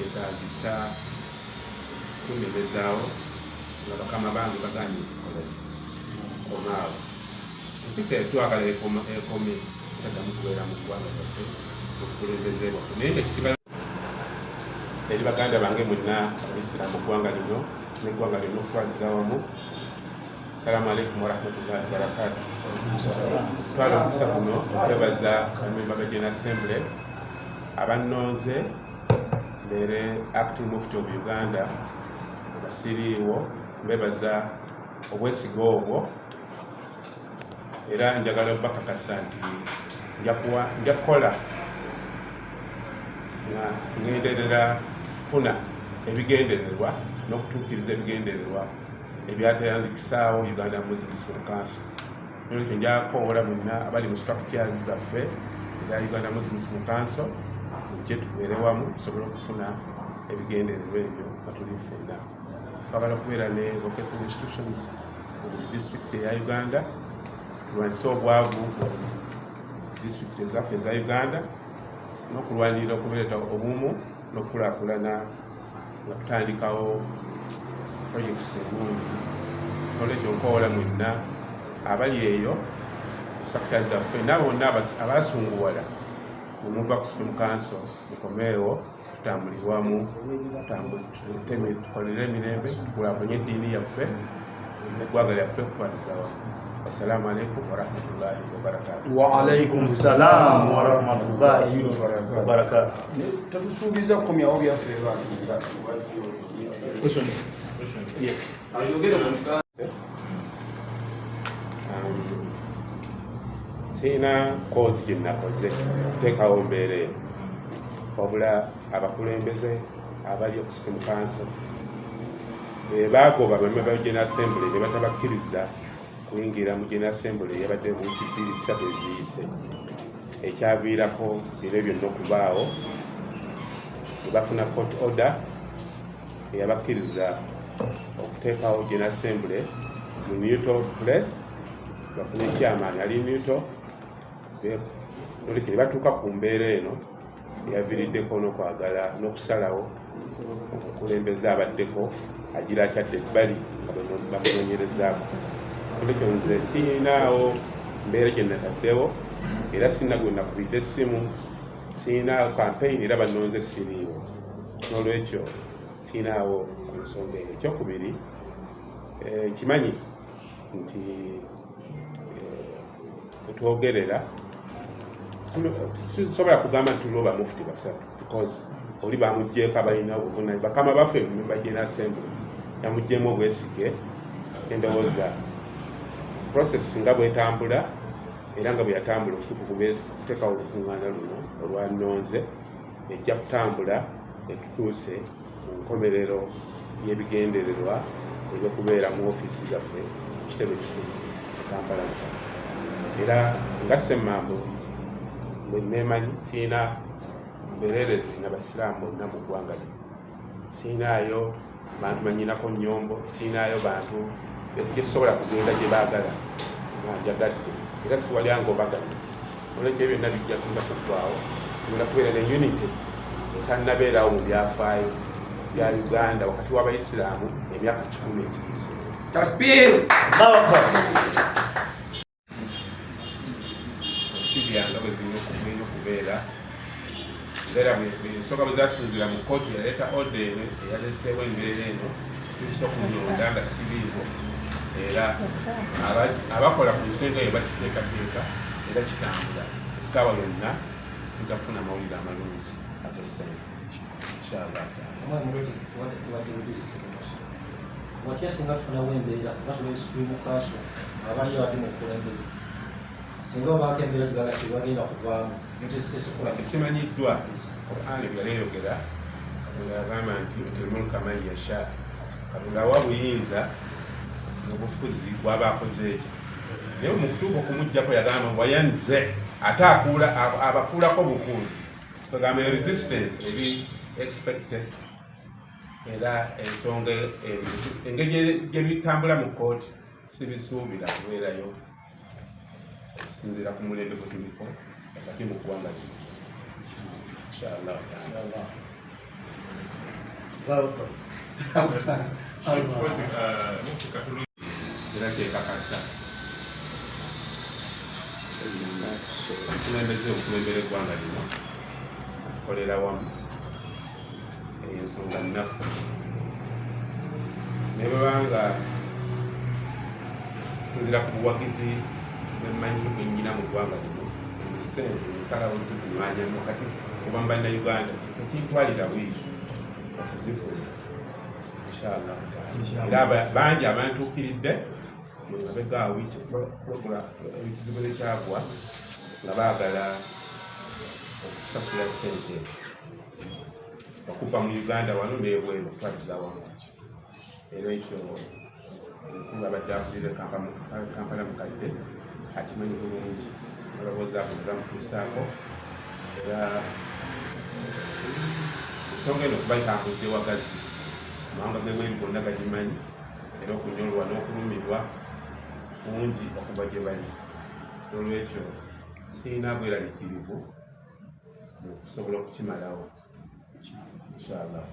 kyetaagisa kunyemezaawo nga bakama bange baganye omaawo empisa etwagala ekome taddamu kubeera mu ggwanga lyaffe okukulembeze bwaffe naye ekisiba eri baganda bange mwenna abaisiraamu ggwanga lino n'eggwanga lino okutwaliza wamu. Assalamu alaikum warahmatullahi wabarakatuh. Twala omukisa guno okwebaza abamemba ba General Assembly abannonze mbeere acting Mufti of Uganda nga siriiwo, mbebaza obwesiga obwo era njagala bakakasa nti nja kukola nga ngenderera kufuna ebigendererwa n'okutuukiriza ebigendererwa ebyatandikisaawo Uganda Muslims Council. Nolwekyo njakoola mwenna abali mu structures zaffe eza Uganda Muslims Council tujje tubeere wamu tusobole okufuna ebigendererwa ebyo nga tuli ffenna. Twagala okubeera ne vocational institutions mu district eya Uganda, tulwanyise obwavu mu district ezaffe eza Uganda n'okulwanirira okuleeta obumu n'okukulaakulana nga tutandikawo projects ennungi. Nolwekyo nkoola mwenna abali eyo structures zaffe n'abo bonna abasunguwala muva ku Supreme Council mukomeewo tutambulirwamu tukolere emirembe tukulaakulanye eddiini yaffe n'eggwanga lyaffe okutwaliza wamu. Assalamu alaikum warahmatullahi wabarakatuh. Wa alaikum salam warahmatullahi wabarakatuh. Tatusuubiza kukomyawo byaffe bantu. Questions? Yes. Sina kozi gye nakoze kuteekawo mbeera eno wabula abakulembeze abali ku Supreme Council baagoba abamemba ba General Assembly ne batabakkiriza kuyingira mu General Assembly eyabadde mu wiiki 2-3 eziyise, ekyaviirako biro byonna okubaawo ne bafuna court order eyabakkiriza okuteekawo General Assembly mu Newton Place, bafune chairman ali Newton. Nolwekyo ne batuuka ku mbeera eno eyaviiriddeko n'okwagala n'okusalawo omukulembeze abaddeko agira akyadde ebbali nga bamunoonyerezaako. Nolwekyo nze siinaawo mbeera gye nataddewo era sina gwe nakubidde essimu, siinaawo campaign era bannonze siriiwo. Nolwekyo siinaawo ku nsonga eyo. Ekyokubiri, kimanyi nti etwogerera tusobola kugamba nti tuliwo bamufti basatu because oli bamugjeeko abalina obuvunaanyizibwa. Bakama baffe ememba General Assembly yamugjeemu obwesige, endowooza process nga bwetambula era nga bwe yatambula okuteekawo olukuŋŋaana luno olwannonze ejja kutambula etutuuse ku nkomerero y'ebigendererwa ebyokubeera mu ofiisi zaffe ku kitebe kikulu Kampala. Era nga Ssemambo bwe neemanyi siina mbeererezi n'abasiraamu bonna mu ggwanga lino, siinaayo bantu banyinako nnyombo, siinaayo bantu gye sisobola kugenda gye baagala nga njagadde era siwali angobagana. Nolwekyo byonna bijja tunda kuggwaawo, tugenda kubeera ne unity etannabeerawo mu byafaayo bya Uganda wakati w'Abayisiraamu emyaka 10 egiyise. Takbir! Sibyange bwe zirina okubeera era ensonga bwe zasinzira mu kooti yaleeta order eno eyaleeseewo embeera eno tuliso okunyonda nga siriiwo era abakola ku nsonga eyo bakiteekateeka era kitambula. Essaawa yonna tujja kufuna amawulire amalungi ate ssente inshallah. Watya singa tufunawo embeera nga Supreme Council abaliyo abadde mu bukulembeze singa obaako embeera gyebaga tebagenda kuvaamu tekimanyiddwa. Qur'an byaleeyogera Katonda yagamba nti mulka man yasha, Katonda awa buyinza n'obufuzi gw'aba akoze ekyo. Naye mu kutuuka okumuggyako yagamba wayanze ate abakuulako bukuuzi. Tugamba resistance eri expected era ensonga engeri gye bitambula mu kooti sibisuubira kubeerayo okusinziira ku mulembe gwe tuliko wakati mu ggwanga lino inshallah. era kyekakasa okulembera eggwanga lino tukolera wamu ensonga nnafu ne bwebanga tusinzira ku buwagizi bwemmanyi bwennyina mu ggwanga lino sente ensalawo zikunywanya wakati kuba mu bannayuganda tekintwalira bwiki okuzifuna inshallah era bangi abantuukiridde mabegaawo ebizibu ekyagwa nga baagala okusasula sente okuva mu uganda wano nebweru okutwaliza wamu era ekyo omukulu abadde akulira kampala mukadde akimanyi bulungi alowoozaako nebamutuusaako era ensonga eno okuba itambuze wagazi amawanga gebweru gonna gagimanyi era okunyolwa n'okulumirwa kungi okuva gye bali olwekyo sirina bweraliikirivu okusobola okukimalawo inshallah.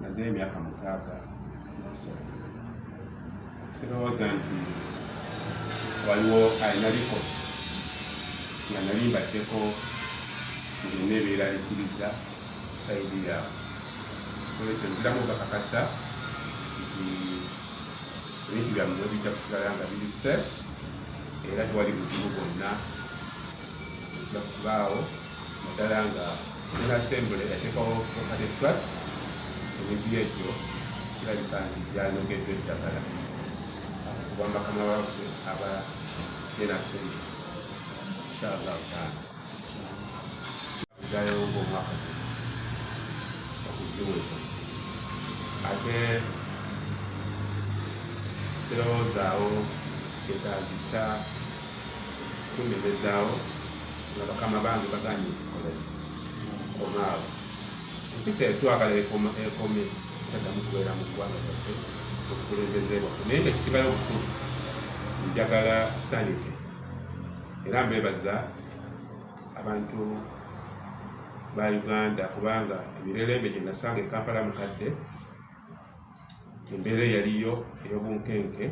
Maze emyaka 6 sirowooza nti waliwo alina likoti nga nali mbaddeko ngirina ebeera likiriza sayidi yawe olwekyo nziramu bakakasa nti ebintu byammwe bijja kusigala nga biri safe era tewali buzibu bwonna ojja kubaawo naddala nga assembly yateekawo okade trust ebintu ekyo kirabika nti byanogeddwa eddagala kuba bakama baffe aba genasembly inshallah taala kujayo ng'omwaka okuziweza ate kirowoozaawo kyetaagisa kunyemezaawo nga bakama bange baganye okukola omaawo empisa etwagala ekome taddamu kubeera mu ggwanga lyaffe okukulembeze bwaffe naye tekisibayo obukulu njagala sanity era mbeebaza abantu ba Uganda kubanga emirerembe gye nasanga e Kampala mukadde embeera eyaliyo ey'obunkenke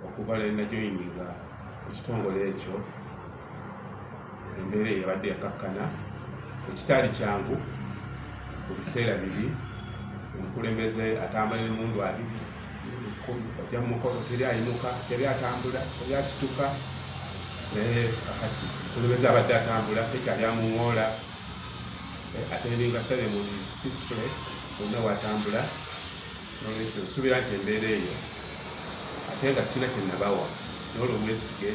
okuva lwe najoyininga ekitongole ekyo embeera eyabadde yakakkana ekitaali kyangu mu biseera bibi omukulembeze atambula n'emundu 2 ojja mu mukolo teri ayimuka teri atambula teri akituka naye kakati omukulembeze abadde atambula tekyali amuŋoola atendenga sale mu display bonna watambula nolwekyo nsuubira nti embeera eyo ate nga sina kyenabawa nolwo mwesige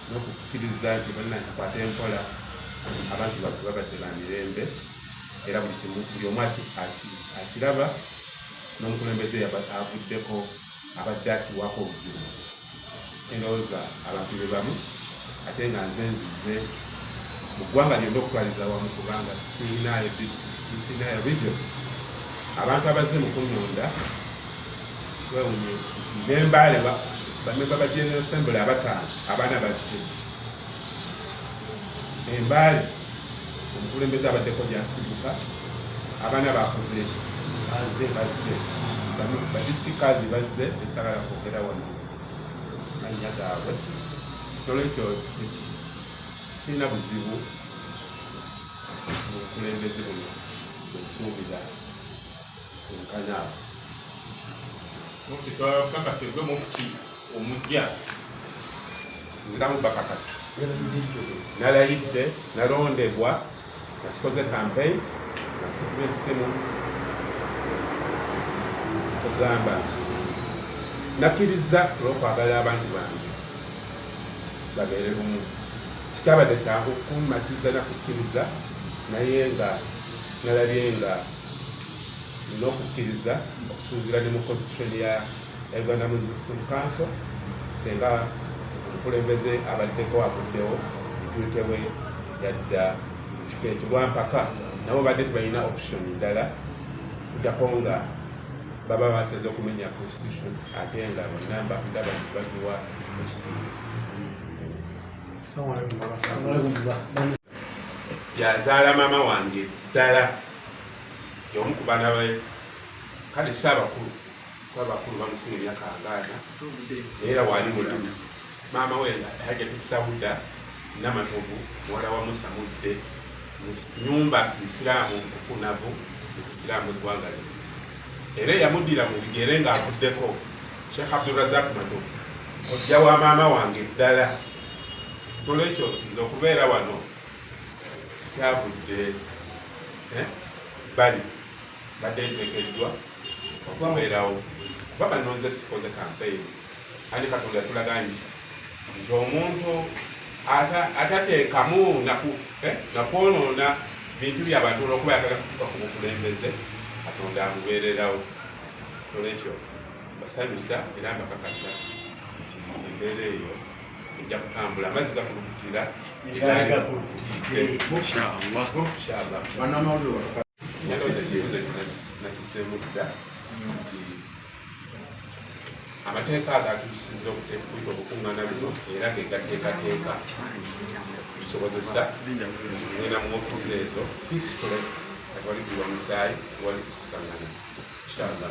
n'okukkiriza nti bonna nkikwata empola abantu baffe babadde ba mirembe era buli kimu buli omu akiraba n'omukulembeze avuddeko abadde akiwaako obuzibu endowooza abantu be bamu ate nga nze nzize mu ggwanga lyonna okutwaliza wamu kubanga sirinayo sirinayo region abantu abazze mu kunyonda wewunye nembaale bamemba ba General Assembly 5 abaana bazze embaale omukulembeze abaddeko gyasibuka abaana bakoze bazze badisitikazi bazze esagala kwogera wano mannya gaabwe nolwekyo sirina buzibu obukulembeze buno bwesuubira enkanyaawo twakakasibwe Mufti omupya nziramu bakakasi nalayidde nalondebwa nasikoze campaign nasikula essimu ogamba nakkiriza olw'okwagala abantu bange babeere bumu kikyabadde kyangu kumatiza nakukkiriza naye nga nalabye nga nina okukkiriza okusinziira ne mu constitution ya Uganda Muslim Council senga omukulembeze abaddeko avuddewo etuute we yadda kifo ekyo lwampaka nabo badde tebalina option ndala kuddako nga baba baseze okumenya constitution ate nga bonna ndaba bagiwa ekitiibwa. yazaala maama wange ddala y'omu ku baana be kale saabakulu bamusinga emyaka angaana era waali mulimu maama we hajati Sauda Namatovu muwala wa Musa Mudde nyumba Isiraamu nkukunavu Isiraamu eggwanga lino era yamuddira mu bigere ng'avuddeko Sheikh Abdulrazak Matovu ojja wa maama wange ddala olwekyo nze okubeera wano sikyavudde bali badde nteekeddwa okubeerawo kuba bano nze sikoze campaign andi Katonda yatulaganyisa nti omuntu atateekamu nakwonoona bintu by'abantu olwokuba yagala kutuuka ku bukulembeze Katonda amubeererawo olwekyo basanyusa era mbakakasa nti embeera eyo ejja kutambula amazzi gakulukutira nakizemu dda nti amateeka agatuusiza okuyita obukuŋŋaana buno era ge gateekateeka tusobozesa ngenda mu ofisi ezo peacefully kati wali kuliwa musaayi wali kusikangana inshallah.